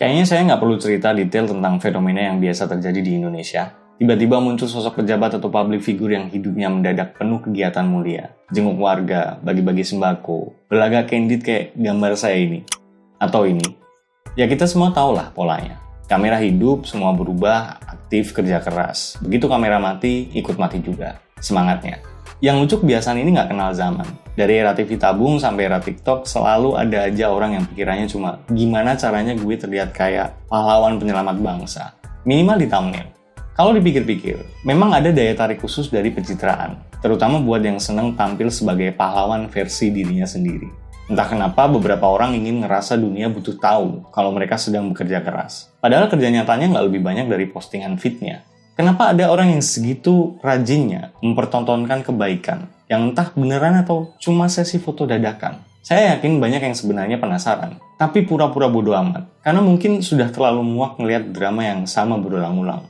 Kayaknya saya nggak perlu cerita detail tentang fenomena yang biasa terjadi di Indonesia. Tiba-tiba muncul sosok pejabat atau public figure yang hidupnya mendadak penuh kegiatan mulia. Jenguk warga, bagi-bagi sembako, berlagak candid kayak gambar saya ini. Atau ini. Ya kita semua tahulah polanya. Kamera hidup, semua berubah, aktif, kerja keras. Begitu kamera mati, ikut mati juga. Semangatnya. Yang lucu kebiasaan ini nggak kenal zaman. Dari era TV tabung sampai era TikTok, selalu ada aja orang yang pikirannya cuma gimana caranya gue terlihat kayak pahlawan penyelamat bangsa. Minimal di thumbnail. Kalau dipikir-pikir, memang ada daya tarik khusus dari pencitraan, terutama buat yang seneng tampil sebagai pahlawan versi dirinya sendiri. Entah kenapa beberapa orang ingin ngerasa dunia butuh tahu kalau mereka sedang bekerja keras. Padahal kerja nyatanya nggak lebih banyak dari postingan feed-nya. Kenapa ada orang yang segitu rajinnya mempertontonkan kebaikan, yang entah beneran atau cuma sesi foto dadakan? Saya yakin banyak yang sebenarnya penasaran, tapi pura-pura bodo amat, karena mungkin sudah terlalu muak ngelihat drama yang sama berulang-ulang.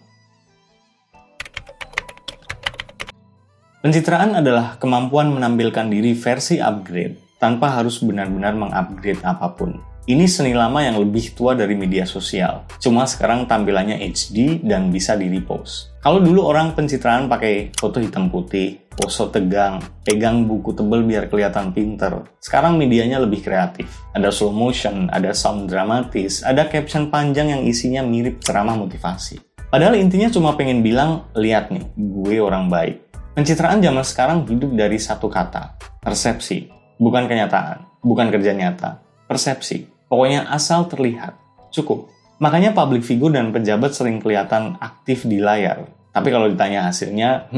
Pencitraan adalah kemampuan menampilkan diri versi upgrade tanpa harus benar-benar mengupgrade apapun. Ini seni lama yang lebih tua dari media sosial. Cuma sekarang tampilannya HD dan bisa di-repost. Kalau dulu orang pencitraan pakai foto hitam putih, pose tegang, pegang buku tebel biar kelihatan pinter. Sekarang medianya lebih kreatif. Ada slow motion, ada sound dramatis, ada caption panjang yang isinya mirip ceramah motivasi. Padahal intinya cuma pengen bilang, lihat nih, gue orang baik. Pencitraan zaman sekarang hidup dari satu kata, persepsi. Bukan kenyataan, bukan kerja nyata, persepsi. Pokoknya asal terlihat, cukup. Makanya public figure dan pejabat sering kelihatan aktif di layar. Tapi kalau ditanya hasilnya,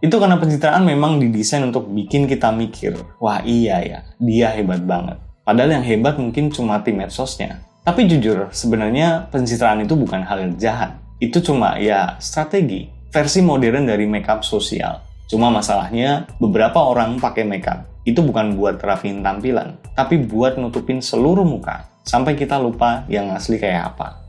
itu karena pencitraan memang didesain untuk bikin kita mikir, wah iya ya, dia hebat banget. Padahal yang hebat mungkin cuma tim medsosnya. Tapi jujur, sebenarnya pencitraan itu bukan hal yang jahat. Itu cuma ya strategi, versi modern dari makeup sosial. Cuma masalahnya, beberapa orang pakai makeup itu bukan buat rapihin tampilan, tapi buat nutupin seluruh muka, sampai kita lupa yang asli kayak apa.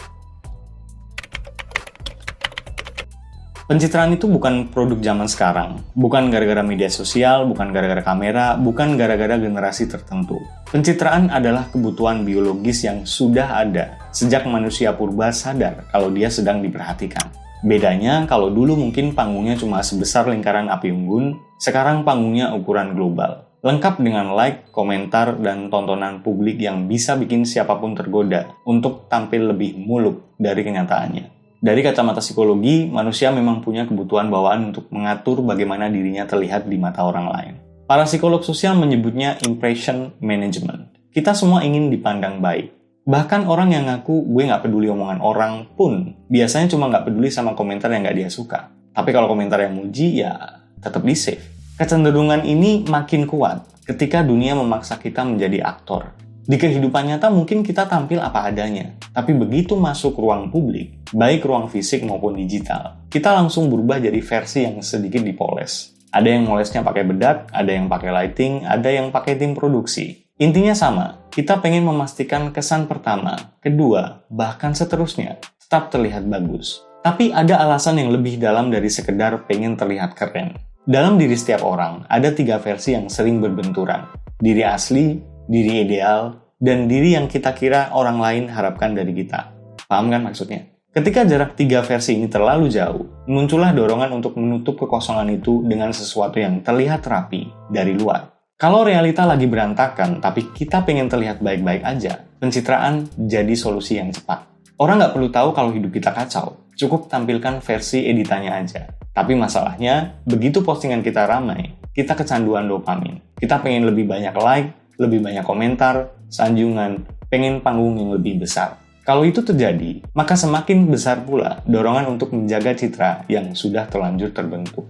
Pencitraan itu bukan produk zaman sekarang, bukan gara-gara media sosial, bukan gara-gara kamera, bukan gara-gara generasi tertentu. Pencitraan adalah kebutuhan biologis yang sudah ada sejak manusia purba sadar kalau dia sedang diperhatikan. Bedanya, kalau dulu mungkin panggungnya cuma sebesar lingkaran api unggun, sekarang panggungnya ukuran global. Lengkap dengan like, komentar, dan tontonan publik yang bisa bikin siapapun tergoda untuk tampil lebih muluk dari kenyataannya. Dari kacamata psikologi, manusia memang punya kebutuhan bawaan untuk mengatur bagaimana dirinya terlihat di mata orang lain. Para psikolog sosial menyebutnya impression management. Kita semua ingin dipandang baik. Bahkan orang yang ngaku gue nggak peduli omongan orang pun biasanya cuma nggak peduli sama komentar yang nggak dia suka. Tapi kalau komentar yang muji ya tetap di-save. Kecenderungan ini makin kuat ketika dunia memaksa kita menjadi aktor. Di kehidupan nyata mungkin kita tampil apa adanya. Tapi begitu masuk ruang publik, baik ruang fisik maupun digital, kita langsung berubah jadi versi yang sedikit dipoles. Ada yang molesnya pakai bedak, ada yang pakai lighting, ada yang pakai tim produksi. Intinya sama, kita pengen memastikan kesan pertama, kedua, bahkan seterusnya tetap terlihat bagus. Tapi ada alasan yang lebih dalam dari sekedar pengen terlihat keren. Dalam diri setiap orang, ada 3 versi yang sering berbenturan. Diri asli, diri ideal, dan diri yang kita kira orang lain harapkan dari kita. Paham kan maksudnya? Ketika jarak 3 versi ini terlalu jauh, muncullah dorongan untuk menutup kekosongan itu dengan sesuatu yang terlihat rapi dari luar. Kalau realita lagi berantakan, tapi kita pengen terlihat baik-baik aja, pencitraan jadi solusi yang cepat. Orang nggak perlu tahu kalau hidup kita kacau, cukup tampilkan versi editannya aja. Tapi masalahnya, begitu postingan kita ramai, kita kecanduan dopamin. Kita pengen lebih banyak like, lebih banyak komentar, sanjungan, pengen panggung yang lebih besar. Kalau itu terjadi, maka semakin besar pula dorongan untuk menjaga citra yang sudah terlanjur terbentuk.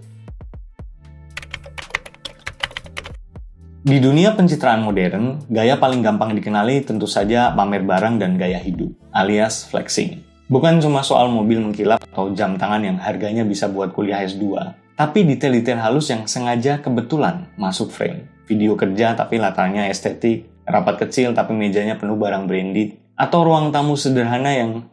Di dunia pencitraan modern, gaya paling gampang dikenali tentu saja pamer barang dan gaya hidup, alias flexing. Bukan cuma soal mobil mengkilap atau jam tangan yang harganya bisa buat kuliah S2, tapi detail-detail halus yang sengaja kebetulan masuk frame. Video kerja tapi latarnya estetik, rapat kecil tapi mejanya penuh barang branded, atau ruang tamu sederhana yang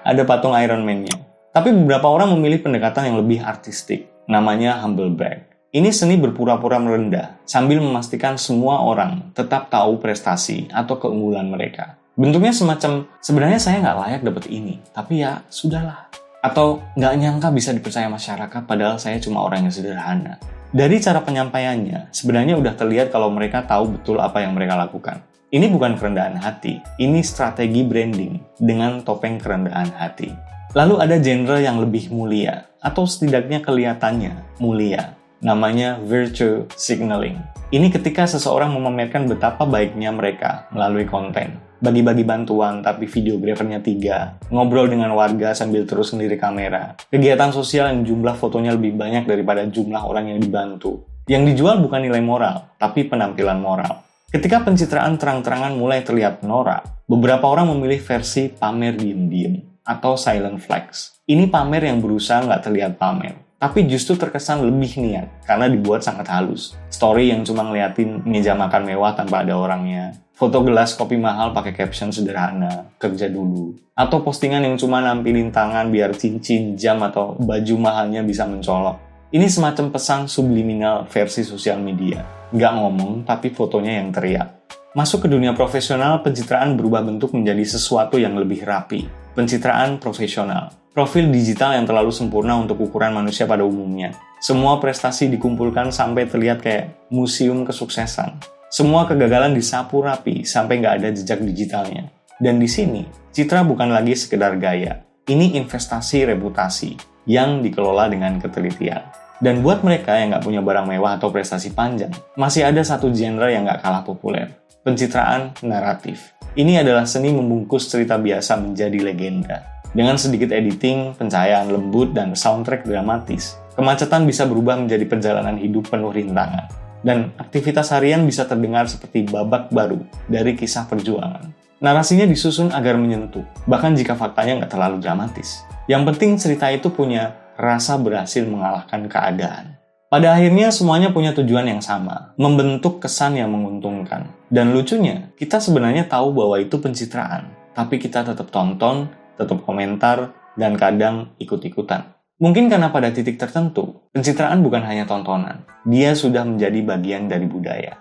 ada patung Iron Man-nya. Tapi beberapa orang memilih pendekatan yang lebih artistik, namanya humble brag. Ini seni berpura-pura merendah, sambil memastikan semua orang tetap tahu prestasi atau keunggulan mereka. Bentuknya semacam, sebenarnya saya nggak layak dapat ini, tapi ya sudahlah. Atau nggak nyangka bisa dipercaya masyarakat padahal saya cuma orang yang sederhana. Dari cara penyampaiannya, sebenarnya udah terlihat kalau mereka tahu betul apa yang mereka lakukan. Ini bukan kerendahan hati, ini strategi branding dengan topeng kerendahan hati. Lalu ada genre yang lebih mulia, atau setidaknya kelihatannya mulia. Namanya virtue signaling. Ini ketika seseorang memamerkan betapa baiknya mereka melalui konten. Bagi-bagi bantuan tapi videografernya 3, ngobrol dengan warga sambil terus ngelirik kamera, kegiatan sosial yang jumlah fotonya lebih banyak daripada jumlah orang yang dibantu. Yang dijual bukan nilai moral, tapi penampilan moral. Ketika pencitraan terang-terangan mulai terlihat norak, beberapa orang memilih versi pamer diem-diem atau silent flex. Ini pamer yang berusaha nggak terlihat pamer, tapi justru terkesan lebih niat karena dibuat sangat halus. Story yang cuma ngeliatin meja makan mewah tanpa ada orangnya, foto gelas kopi mahal pakai caption sederhana, kerja dulu, atau postingan yang cuma nampilin tangan biar cincin, jam, atau baju mahalnya bisa mencolok. Ini semacam pesan subliminal versi sosial media. Nggak ngomong, tapi fotonya yang teriak. Masuk ke dunia profesional, pencitraan berubah bentuk menjadi sesuatu yang lebih rapi. Pencitraan profesional. Profil digital yang terlalu sempurna untuk ukuran manusia pada umumnya. Semua prestasi dikumpulkan sampai terlihat kayak museum kesuksesan. Semua kegagalan disapu rapi sampai nggak ada jejak digitalnya. Dan di sini, citra bukan lagi sekedar gaya. Ini investasi reputasi yang dikelola dengan ketelitian. Dan buat mereka yang nggak punya barang mewah atau prestasi panjang, masih ada satu genre yang nggak kalah populer. Pencitraan naratif. Ini adalah seni membungkus cerita biasa menjadi legenda. Dengan sedikit editing, pencahayaan lembut, dan soundtrack dramatis, kemacetan bisa berubah menjadi perjalanan hidup penuh rintangan. Dan aktivitas harian bisa terdengar seperti babak baru dari kisah perjuangan. Narasinya disusun agar menyentuh, bahkan jika faktanya nggak terlalu dramatis. Yang penting cerita itu punya rasa berhasil mengalahkan keadaan. Pada akhirnya semuanya punya tujuan yang sama, membentuk kesan yang menguntungkan. Dan lucunya, kita sebenarnya tahu bahwa itu pencitraan, tapi kita tetap tonton, tetap komentar, dan kadang ikut-ikutan. Mungkin karena pada titik tertentu, pencitraan bukan hanya tontonan, dia sudah menjadi bagian dari budaya.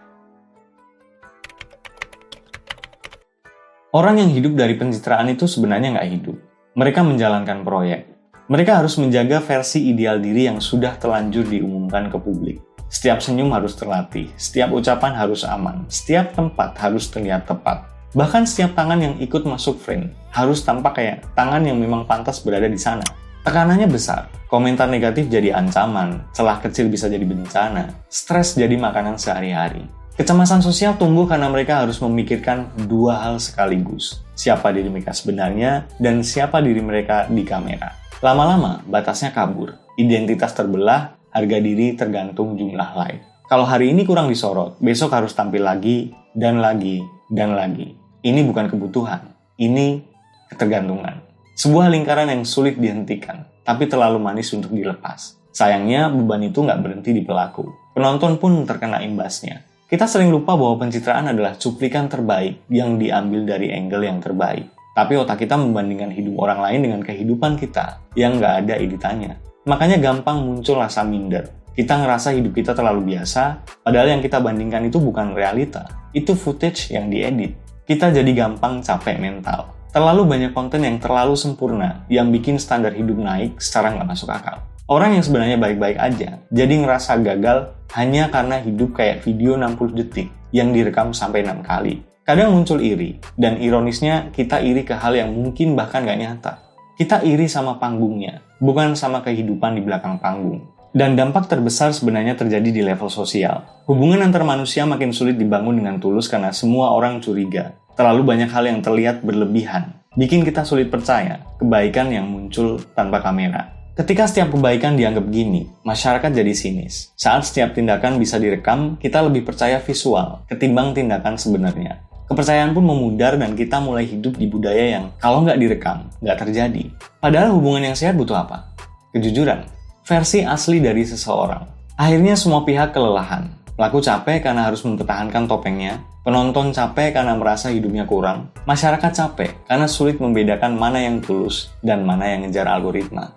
Orang yang hidup dari pencitraan itu sebenarnya nggak hidup. Mereka menjalankan proyek. Mereka harus menjaga versi ideal diri yang sudah terlanjur diumumkan ke publik. Setiap senyum harus terlatih, setiap ucapan harus aman, setiap tempat harus terlihat tepat. Bahkan setiap tangan yang ikut masuk frame harus tampak kayak tangan yang memang pantas berada di sana. Tekanannya besar, komentar negatif jadi ancaman, celah kecil bisa jadi bencana, stres jadi makanan sehari-hari. Kecemasan sosial tumbuh karena mereka harus memikirkan dua hal sekaligus. Siapa diri mereka sebenarnya dan siapa diri mereka di kamera. Lama-lama, batasnya kabur, identitas terbelah, harga diri tergantung jumlah like. Kalau hari ini kurang disorot, besok harus tampil lagi, dan lagi, dan lagi. Ini bukan kebutuhan, ini ketergantungan. Sebuah lingkaran yang sulit dihentikan, tapi terlalu manis untuk dilepas. Sayangnya, beban itu nggak berhenti di pelaku. Penonton pun terkena imbasnya. Kita sering lupa bahwa pencitraan adalah cuplikan terbaik yang diambil dari angle yang terbaik. Tapi otak kita membandingkan hidup orang lain dengan kehidupan kita yang nggak ada editannya. Makanya gampang muncul rasa minder. Kita ngerasa hidup kita terlalu biasa, padahal yang kita bandingkan itu bukan realita. Itu footage yang diedit. Kita jadi gampang capek mental. Terlalu banyak konten yang terlalu sempurna, yang bikin standar hidup naik secara nggak masuk akal. Orang yang sebenarnya baik-baik aja, jadi ngerasa gagal hanya karena hidup kayak video 60 detik yang direkam sampai 6 kali. Kadang muncul iri, dan ironisnya kita iri ke hal yang mungkin bahkan gak nyata. Kita iri sama panggungnya, bukan sama kehidupan di belakang panggung. Dan dampak terbesar sebenarnya terjadi di level sosial. Hubungan antar manusia makin sulit dibangun dengan tulus karena semua orang curiga. Terlalu banyak hal yang terlihat berlebihan, bikin kita sulit percaya kebaikan yang muncul tanpa kamera. Ketika setiap kebaikan dianggap gini, masyarakat jadi sinis. Saat setiap tindakan bisa direkam, kita lebih percaya visual ketimbang tindakan sebenarnya. Kepercayaan pun memudar dan kita mulai hidup di budaya yang kalau nggak direkam, nggak terjadi. Padahal hubungan yang sehat butuh apa? Kejujuran. Versi asli dari seseorang. Akhirnya semua pihak kelelahan. Pelaku capek karena harus mempertahankan topengnya. Penonton capek karena merasa hidupnya kurang. Masyarakat capek karena sulit membedakan mana yang tulus dan mana yang ngejar algoritma.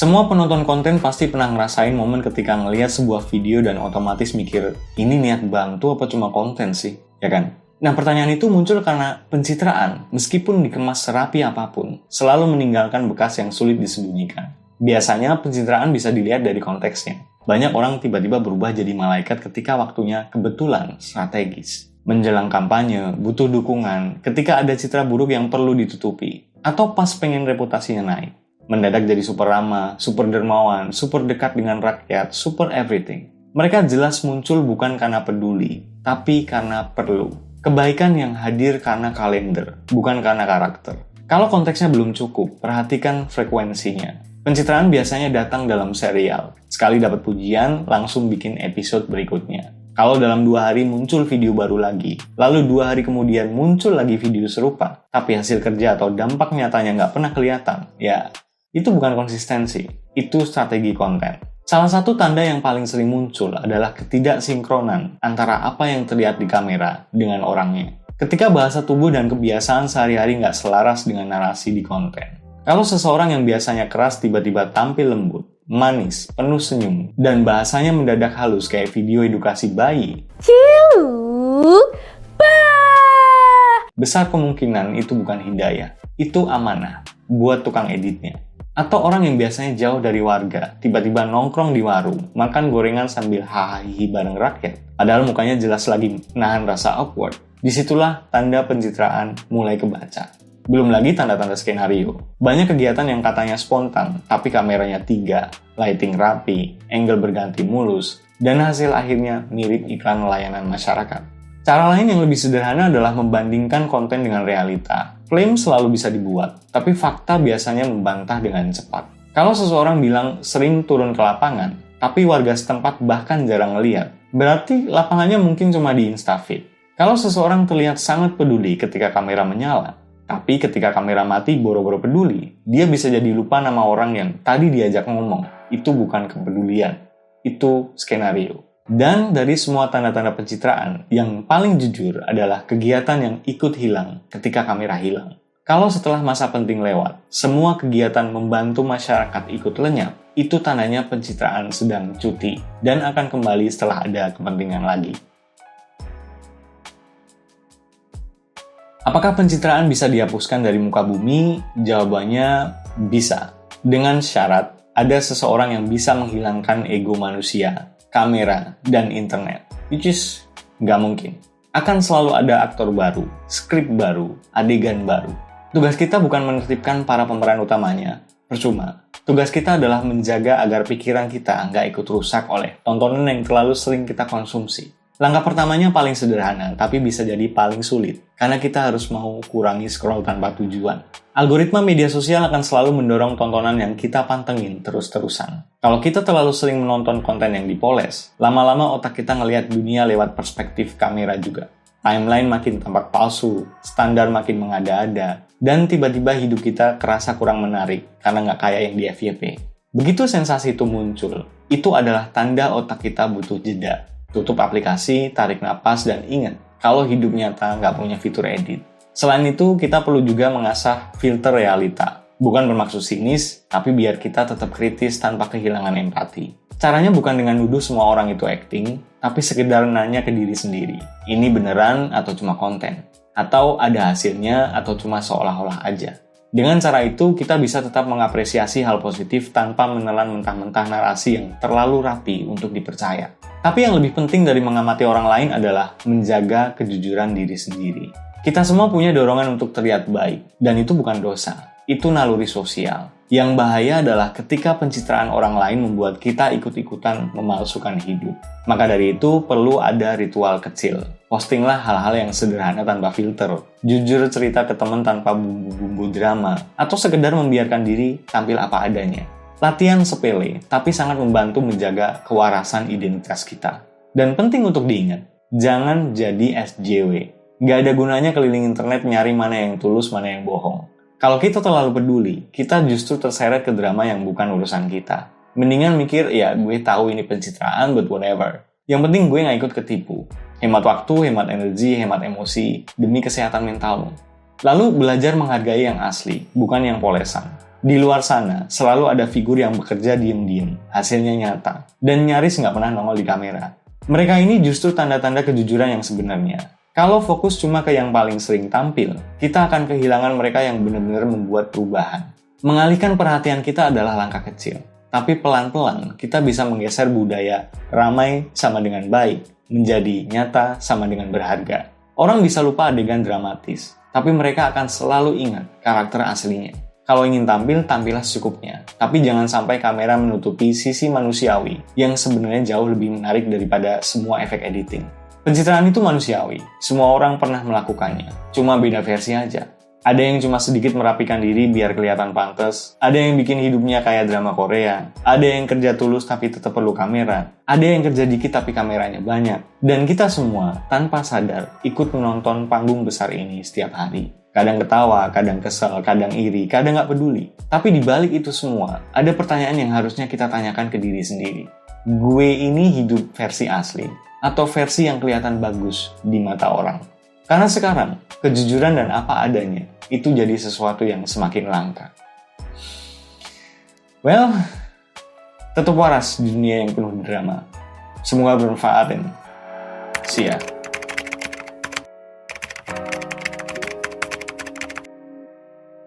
Semua penonton konten pasti pernah ngerasain momen ketika ngelihat sebuah video dan otomatis mikir, ini niat bantu apa cuma konten sih? Ya kan? Nah, pertanyaan itu muncul karena pencitraan, meskipun dikemas serapi apapun, selalu meninggalkan bekas yang sulit disembunyikan. Biasanya pencitraan bisa dilihat dari konteksnya. Banyak orang tiba-tiba berubah jadi malaikat ketika waktunya kebetulan strategis. Menjelang kampanye, butuh dukungan, ketika ada citra buruk yang perlu ditutupi, atau pas pengen reputasinya naik. Mendadak jadi super ramah, super dermawan, super dekat dengan rakyat, super everything. Mereka jelas muncul bukan karena peduli, tapi karena perlu. Kebaikan yang hadir karena kalender, bukan karena karakter. Kalau konteksnya belum cukup, perhatikan frekuensinya. Pencitraan biasanya datang dalam serial. Sekali dapat pujian, langsung bikin episode berikutnya. Kalau dalam 2 hari muncul video baru lagi, lalu 2 hari kemudian muncul lagi video serupa, tapi hasil kerja atau dampak nyatanya nggak pernah kelihatan, ya itu bukan konsistensi, itu strategi konten. Salah satu tanda yang paling sering muncul adalah ketidaksinkronan antara apa yang terlihat di kamera dengan orangnya. Ketika bahasa tubuh dan kebiasaan sehari-hari nggak selaras dengan narasi di konten. Kalau seseorang yang biasanya keras tiba-tiba tampil lembut, manis, penuh senyum, dan bahasanya mendadak halus kayak video edukasi bayi, besar kemungkinan itu bukan hidayah, itu amanah buat tukang editnya. Atau orang yang biasanya jauh dari warga, tiba-tiba nongkrong di warung, makan gorengan sambil hahaha bareng rakyat, padahal mukanya jelas lagi nahan rasa awkward. Disitulah tanda pencitraan mulai kebaca. Belum lagi tanda-tanda skenario. Banyak kegiatan yang katanya spontan, tapi kameranya 3, lighting rapi, angle berganti mulus, dan hasil akhirnya mirip iklan layanan masyarakat. Cara lain yang lebih sederhana adalah membandingkan konten dengan realita. Klaim selalu bisa dibuat, tapi fakta biasanya membantah dengan cepat. Kalau seseorang bilang sering turun ke lapangan, tapi warga setempat bahkan jarang ngeliat, berarti lapangannya mungkin cuma di Instafeed. Kalau seseorang terlihat sangat peduli ketika kamera menyala, tapi ketika kamera mati boro-boro peduli, dia bisa jadi lupa nama orang yang tadi diajak ngomong. Itu bukan kepedulian, itu skenario. Dan dari semua tanda-tanda pencitraan, yang paling jujur adalah kegiatan yang ikut hilang ketika kamera hilang. Kalau setelah masa penting lewat, semua kegiatan membantu masyarakat ikut lenyap, itu tandanya pencitraan sedang cuti dan akan kembali setelah ada kepentingan lagi. Apakah pencitraan bisa dihapuskan dari muka bumi? Jawabannya bisa. Dengan syarat ada seseorang yang bisa menghilangkan ego manusia, kamera, dan internet. Which is nggak mungkin. Akan selalu ada aktor baru, skrip baru, adegan baru. Tugas kita bukan menertibkan para pemeran utamanya. Percuma. Tugas kita adalah menjaga agar pikiran kita nggak ikut rusak oleh tontonan yang terlalu sering kita konsumsi. Langkah pertamanya paling sederhana, tapi bisa jadi paling sulit, karena kita harus mau kurangi scroll tanpa tujuan. Algoritma media sosial akan selalu mendorong tontonan yang kita pantengin terus-terusan. Kalau kita terlalu sering menonton konten yang dipoles, lama-lama otak kita ngelihat dunia lewat perspektif kamera juga. Timeline makin tampak palsu, standar makin mengada-ada, dan tiba-tiba hidup kita kerasa kurang menarik, karena nggak kayak yang di FYP. Begitu sensasi itu muncul, itu adalah tanda otak kita butuh jeda. Tutup aplikasi, tarik napas, dan ingat, kalau hidup nyata nggak punya fitur edit. Selain itu, kita perlu juga mengasah filter realita. Bukan bermaksud sinis, tapi biar kita tetap kritis tanpa kehilangan empati. Caranya bukan dengan nuduh semua orang itu acting, tapi sekedar nanya ke diri sendiri. Ini beneran atau cuma konten? Atau ada hasilnya atau cuma seolah-olah aja? Dengan cara itu, kita bisa tetap mengapresiasi hal positif tanpa menelan mentah-mentah narasi yang terlalu rapi untuk dipercaya. Tapi yang lebih penting dari mengamati orang lain adalah menjaga kejujuran diri sendiri. Kita semua punya dorongan untuk terlihat baik, dan itu bukan dosa. Itu naluri sosial. Yang bahaya adalah ketika pencitraan orang lain membuat kita ikut-ikutan memalsukan hidup. Maka dari itu, perlu ada ritual kecil. Postinglah hal-hal yang sederhana tanpa filter. Jujur cerita ke teman tanpa bumbu-bumbu drama. Atau sekedar membiarkan diri tampil apa adanya. Latihan sepele, tapi sangat membantu menjaga kewarasan identitas kita. Dan penting untuk diingat, jangan jadi SJW. Gak ada gunanya keliling internet nyari mana yang tulus, mana yang bohong. Kalau kita terlalu peduli, kita justru terseret ke drama yang bukan urusan kita. Mendingan mikir, ya gue tahu ini pencitraan, but whatever. Yang penting gue gak ikut ketipu. Hemat waktu, hemat energi, hemat emosi, demi kesehatan mentalmu. Lalu belajar menghargai yang asli, bukan yang polesan. Di luar sana, selalu ada figur yang bekerja diem-diem, hasilnya nyata, dan nyaris nggak pernah nongol di kamera. Mereka ini justru tanda-tanda kejujuran yang sebenarnya. Kalau fokus cuma ke yang paling sering tampil, kita akan kehilangan mereka yang benar-benar membuat perubahan. Mengalihkan perhatian kita adalah langkah kecil, tapi pelan-pelan kita bisa menggeser budaya ramai sama dengan baik, menjadi nyata sama dengan berharga. Orang bisa lupa adegan dramatis, tapi mereka akan selalu ingat karakter aslinya. Kalau ingin tampil, tampillah secukupnya. Tapi jangan sampai kamera menutupi sisi manusiawi yang sebenarnya jauh lebih menarik daripada semua efek editing. Pencitraan itu manusiawi. Semua orang pernah melakukannya. Cuma beda versi aja. Ada yang cuma sedikit merapikan diri biar kelihatan pantas. Ada yang bikin hidupnya kayak drama Korea. Ada yang kerja tulus tapi tetap perlu kamera. Ada yang kerja dikit tapi kameranya banyak. Dan kita semua, tanpa sadar, ikut menonton panggung besar ini setiap hari. Kadang ketawa, kadang kesel, kadang iri, kadang nggak peduli. Tapi di balik itu semua, ada pertanyaan yang harusnya kita tanyakan ke diri sendiri. Gue ini hidup versi asli, atau versi yang kelihatan bagus di mata orang? Karena sekarang, kejujuran dan apa adanya, itu jadi sesuatu yang semakin langka. Well, tetap waras di dunia yang penuh drama. Semoga bermanfaat dan see ya.